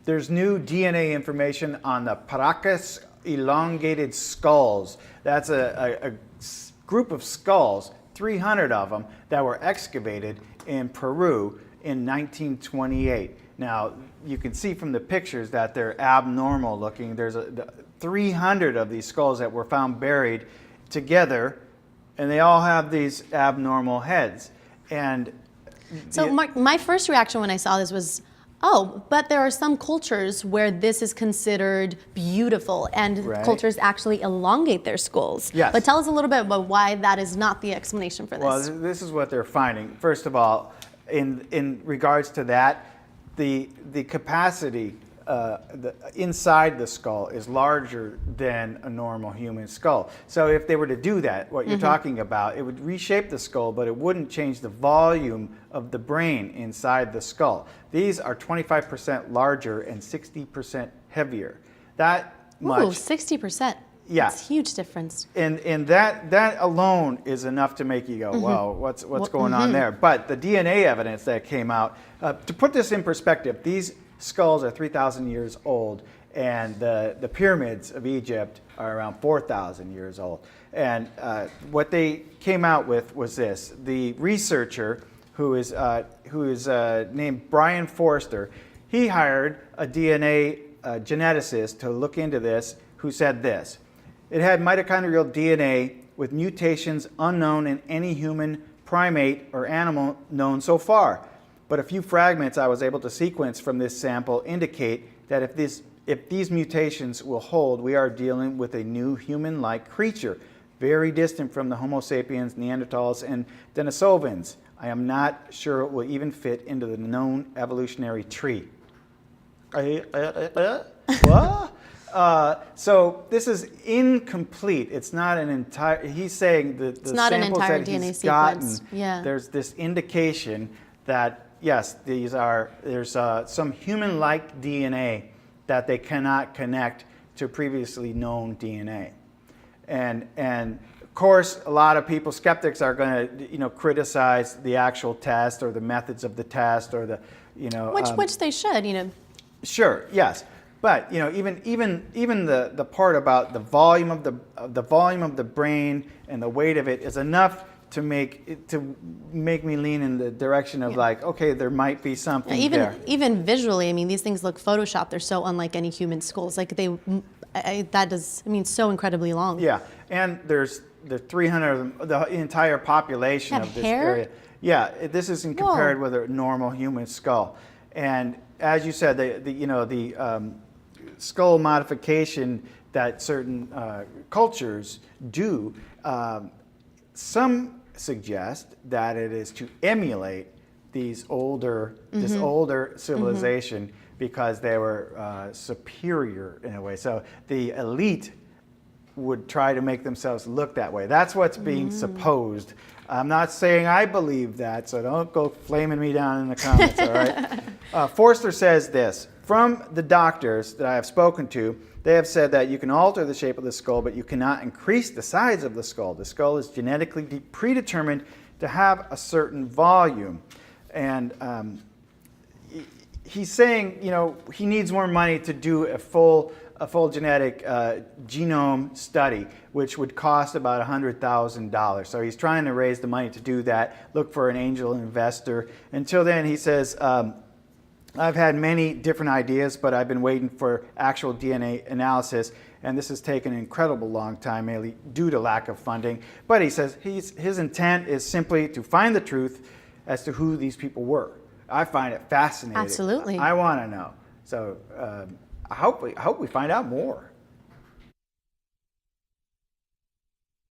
there's new DNA information on the Paracas elongated skulls. That's a group of skulls, 300 of them, that were excavated in Peru in 1928. Now, you can see from the pictures that they're abnormal looking. There's 300 of these skulls that were found buried together, and they all have these abnormal heads. And so my first reaction when I saw this was, oh, but there are some cultures where this is considered beautiful, and cultures actually elongate their skulls. Yes. But tell us a little bit about why that is not the explanation for this. Well, this is what they're finding. First of all, in regards to that, the capacity inside the skull is larger than a normal human skull. So if they were to do that, what you're talking about, it would reshape the skull, but it wouldn't change the volume of the brain inside the skull. These are 25% larger and 60% heavier. That much. Ooh, 60%. Yeah. That's a huge difference. And that alone is enough to make you go, wow, what's going on there? But the DNA evidence that came out, to put this in perspective, these skulls are 3,000 years old, and the pyramids of Egypt are around 4,000 years old. And what they came out with was this. The researcher, who is named Brian Forster, he hired a DNA geneticist to look into this, who said this: it had mitochondrial DNA with mutations unknown in any human, primate, or animal known so far. But a few fragments I was able to sequence from this sample indicate that if these mutations will hold, we are dealing with a new human-like creature, very distant from the Homo sapiens, Neanderthals, and Denisovans. I am not sure it will even fit into the known evolutionary tree. What? So this is incomplete. It's not an entire. He's saying that the samples that he's gotten, there's this indication that yes, there's some human-like DNA that they cannot connect to previously known DNA, and of course a lot of people, skeptics, are going to criticize the actual test or the methods of the test or the which they should Sure, yes. But even the part about the volume of the brain and the weight of it is enough to make me lean in the direction of like, okay, there might be something there. Even visually, I mean, these things look photoshopped. They're so unlike any human skulls. Like so incredibly long. Yeah, and there's the 300 of them, the entire population of this area. Yeah, this isn't compared with a normal human skull. And as you said, the skull modification that certain cultures do, some suggest that it is to emulate this older civilization because they were superior in a way. So the elite would try to make themselves look that way. That's what's being supposed. I'm not saying I believe that, so don't go flaming me down in the comments, all right? Forster says this: from the doctors that I have spoken to, they have said that you can alter the shape of the skull, but you cannot increase the size of the skull. The skull is genetically predetermined to have a certain volume. And he's saying, he needs more money to do a full genetic genome study, which would cost about $100,000. So he's trying to raise the money to do that, look for an angel investor. Until then, he says, I've had many different ideas, but I've been waiting for actual DNA analysis, and this has taken an incredible long time, mainly due to lack of funding. But he says his intent is simply to find the truth as to who these people were. I find it fascinating. Absolutely. I want to know. So I hope we find out more.